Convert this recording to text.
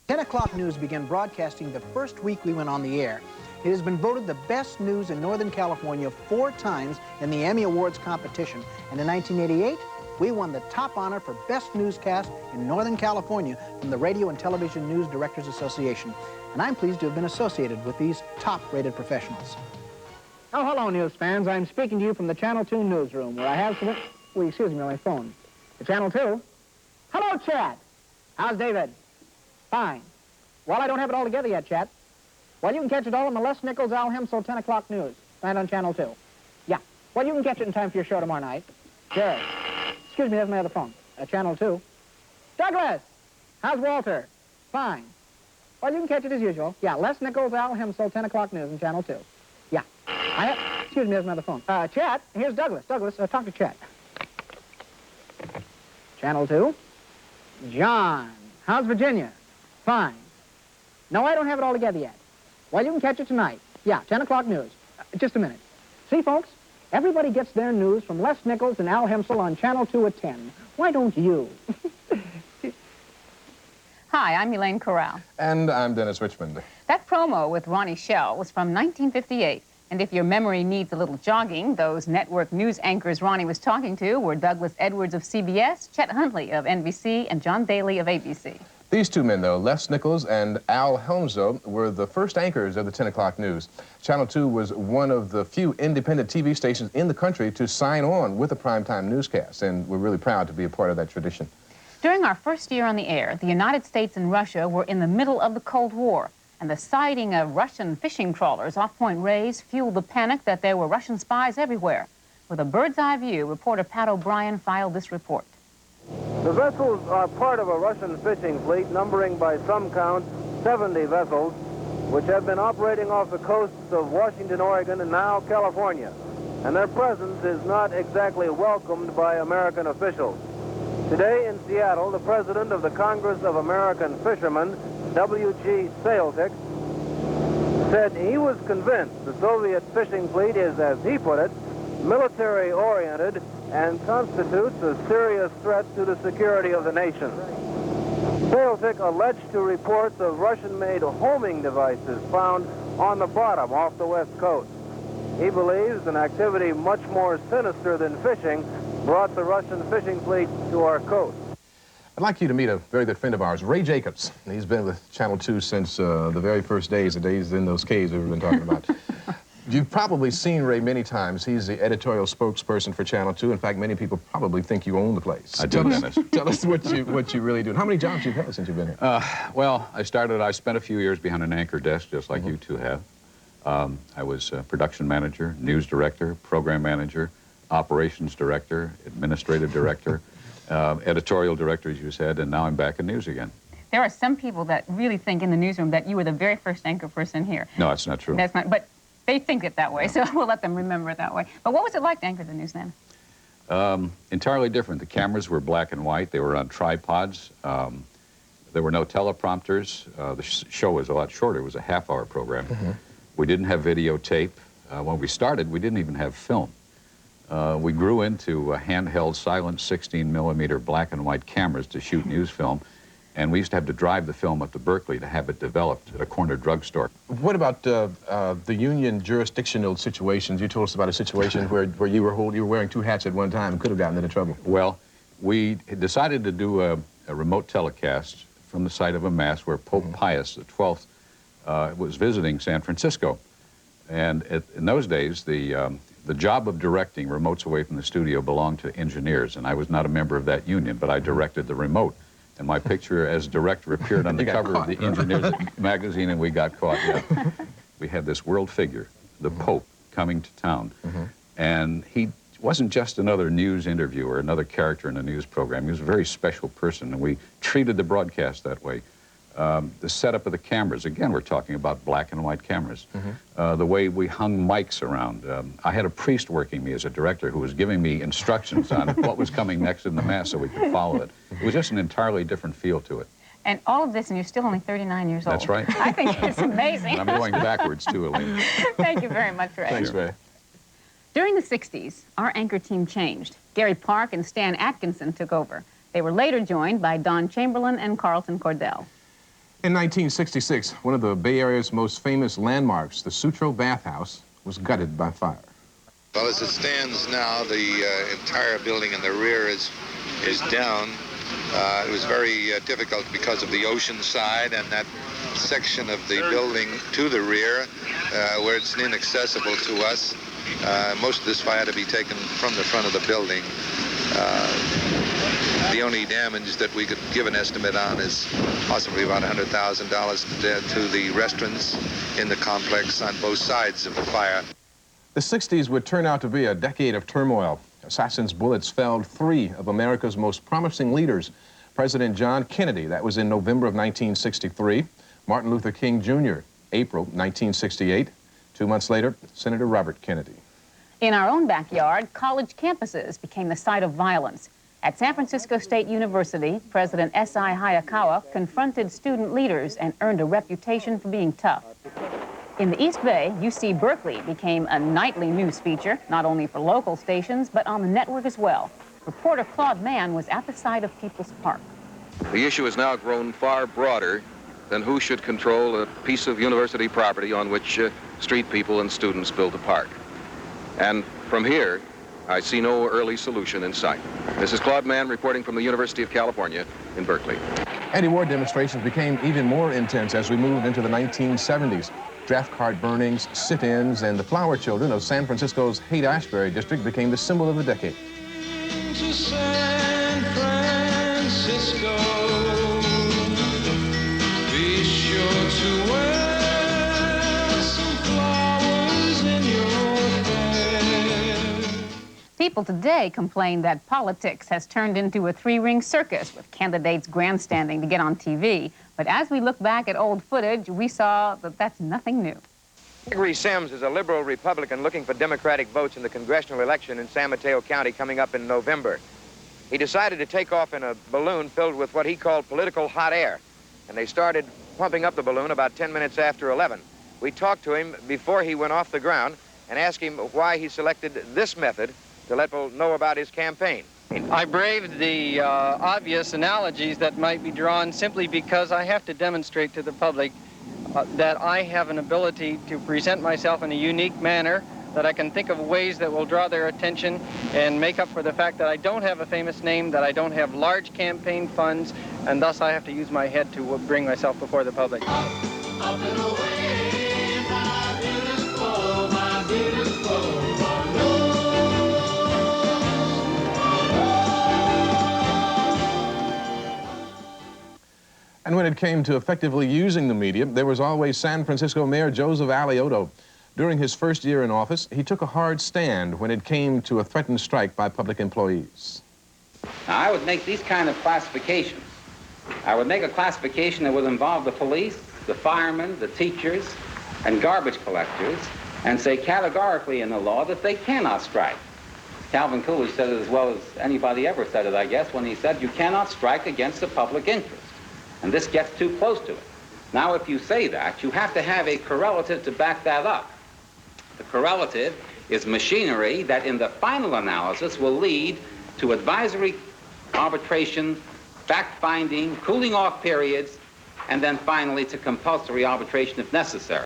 10 o'clock news began broadcasting the first week we went on the air. It has been voted the best news in Northern California 4 times in the Emmy Awards competition. And in 1988, we won the top honor for Best Newscast in Northern California from the Radio and Television News Directors Association. And I'm pleased to have been associated with these top-rated professionals. Oh, hello, news fans. I'm speaking to you from the Channel 2 newsroom, where I have some... Well, excuse me, on my phone. The Channel 2? Hello, Chad. How's David? Fine. Well, I don't have it all together yet, Chat. Well, you can catch it all on the Les Nichols, Al Hemsel 10 o'clock news, tonight on Channel 2. Yeah. Well, you can catch it in time for your show tomorrow night. Sure. Excuse me, that's my other phone. Channel 2. Douglas! How's Walter? Fine. Well, you can catch it as usual. Yeah, Les Nichols, Al Hemsel, 10 o'clock news on Channel 2. Yeah. Excuse me, there's my other phone. Chat, here's Douglas. Douglas, talk to Chat. Channel 2. John. How's Virginia? Fine. No, I don't have it all together yet. Well, you can catch it tonight. Yeah, 10 o'clock news. Just a minute. See, folks, everybody gets their news from Les Nichols and Al Hemsel on Channel 2 at 10. Why don't you? Hi, I'm Elaine Corral. And I'm Dennis Richmond. That promo with Ronnie Schell was from 1958. And if your memory needs a little jogging, those network news anchors Ronnie was talking to were Douglas Edwards of CBS, Chet Huntley of NBC, and John Daly of ABC. These two men, though, Les Nichols and Al Hemsel, were the first anchors of the 10 o'clock news. Channel 2 was one of the few independent TV stations in the country to sign on with a primetime newscast, and we're really proud to be a part of that tradition. During our first year on the air, the United States and Russia were in the middle of the Cold War, and the sighting of Russian fishing trawlers off Point Reyes fueled the panic that there were Russian spies everywhere. With a bird's-eye view, reporter Pat O'Brien filed this report. The vessels are part of a Russian fishing fleet numbering by some count 70 vessels, which have been operating off the coasts of Washington, Oregon, and now California. And their presence is not exactly welcomed by American officials. Today in Seattle, the president of the Congress of American Fishermen, W.G. Sailtick, said he was convinced the Soviet fishing fleet is, as he put it, military-oriented and constitutes a serious threat to the security of the nation. Sailtick alleged to reports of Russian-made homing devices found on the bottom off the west coast. He believes an activity much more sinister than fishing brought the Russian fishing fleet to our coast. I'd like you to meet a very good friend of ours, Ray Jacobs. He's been with Channel 2 since the very first days, the days in those caves we've been talking about. You've probably seen Ray many times. He's the editorial spokesperson for Channel 2. In fact, many people probably think you own the place. I do, Dennis. Tell us what you really do. How many jobs you've had since you've been here? Well, I spent a few years behind an anchor desk, just like you two have. I was production manager, news director, program manager, operations director, administrative director, editorial director, as you said, and now I'm back in news again. There are some people that really think in the newsroom that you were the very first anchor person here. No, that's not true. That's not, but they think it that way, Yeah. so we'll let them remember it that way. But what was it like to anchor the news then? Entirely different. The cameras were black and white. They were on tripods. There were no teleprompters. The show was a lot shorter. It was a half-hour program. Mm-hmm. We didn't have videotape. When we started, we didn't even have film. We grew into handheld, silent 16-millimeter black and white cameras to shoot news film, and we used to have to drive the film up to Berkeley to have it developed at a corner drugstore. What about the union jurisdictional situations? You told us about a situation where you were wearing 2 hats at one time and could have gotten into trouble. Well, we decided to do a remote telecast from the site of a mass where Pope Pius XII was visiting San Francisco. And in those days, the job of directing remotes away from the studio belonged to engineers, and I was not a member of that union, but I directed the remote. And my picture as director appeared on the cover of the Engineers magazine, and we got caught, yeah. We had this world figure, the Pope, coming to town. And he wasn't just another news interviewer, another character in a news program. He was a very special person, and we treated the broadcast that way. The setup of the cameras, again, we're talking about black and white cameras. The way we hung mics around. I had a priest working me as a director who was giving me instructions on what was coming next in the mass so we could follow it. It was just an entirely different feel to it. And all of this, and you're still only 39 years old. That's right. I think it's amazing. And I'm going backwards, too, Elaine. Thank you very much, Ray. Thanks, Ray. During the 60s, our anchor team changed. Gary Park and Stan Atkinson took over. They were later joined by Don Chamberlain and Carlton Cordell. In 1966, one of the Bay Area's most famous landmarks, the Sutro Bathhouse, was gutted by fire. Well, as it stands now, the entire building in the rear is down. It was very difficult because of the ocean side and that section of the building to the rear where it's inaccessible to us. Most of this fire had to be taken from the front of the building. The only damage that we could give an estimate on is possibly about $100,000 to the restaurants in the complex on both sides of the fire. The 60s would turn out to be a decade of turmoil. Assassin's bullets felled 3 of America's most promising leaders. President John Kennedy, that was in November of 1963. Martin Luther King Jr., April 1968. 2 months later, Senator Robert Kennedy. In our own backyard, college campuses became the site of violence. At San Francisco State University, President S.I. Hayakawa confronted student leaders and earned a reputation for being tough. In the East Bay, UC Berkeley became a nightly news feature, not only for local stations, but on the network as well. Reporter Claude Mann was at the site of People's Park. The issue has now grown far broader than who should control a piece of university property on which street people and students build a park. And from here, I see no early solution in sight. This is Claude Mann reporting from the University of California in Berkeley. Anti-war demonstrations became even more intense as we moved into the 1970s. Draft card burnings, sit-ins, and the flower children of San Francisco's Haight-Ashbury district became the symbol of the decade. To San Francisco, be sure to wear some flowers in your hair. People today complain that politics has turned into a 3-ring circus with candidates grandstanding to get on TV. But as we look back at old footage, we saw that that's nothing new. Gregory Sims is a liberal Republican looking for Democratic votes in the congressional election in San Mateo County coming up in November. He decided to take off in a balloon filled with what he called political hot air, and they started pumping up the balloon about 10 minutes after 11. We talked to him before he went off the ground and asked him why he selected this method to let people know about his campaign. I braved the obvious analogies that might be drawn simply because I have to demonstrate to the public that I have an ability to present myself in a unique manner, that I can think of ways that will draw their attention and make up for the fact that I don't have a famous name, that I don't have large campaign funds, and thus I have to use my head to bring myself before the public. Up and away, my beautiful And when it came to effectively using the media, there was always San Francisco Mayor Joseph Alioto. During his first year in office, he took a hard stand when it came to a threatened strike by public employees. Now, I would make these kind of classifications. I would make a classification that would involve the police, the firemen, the teachers, and garbage collectors, and say categorically in the law that they cannot strike. Calvin Coolidge said it as well as anybody ever said it, I guess, when he said you cannot strike against the public interest. And this gets too close to it. Now, if you say that, you have to have a correlative to back that up. The correlative is machinery that in the final analysis will lead to advisory arbitration, fact-finding, cooling off periods, and then finally to compulsory arbitration if necessary.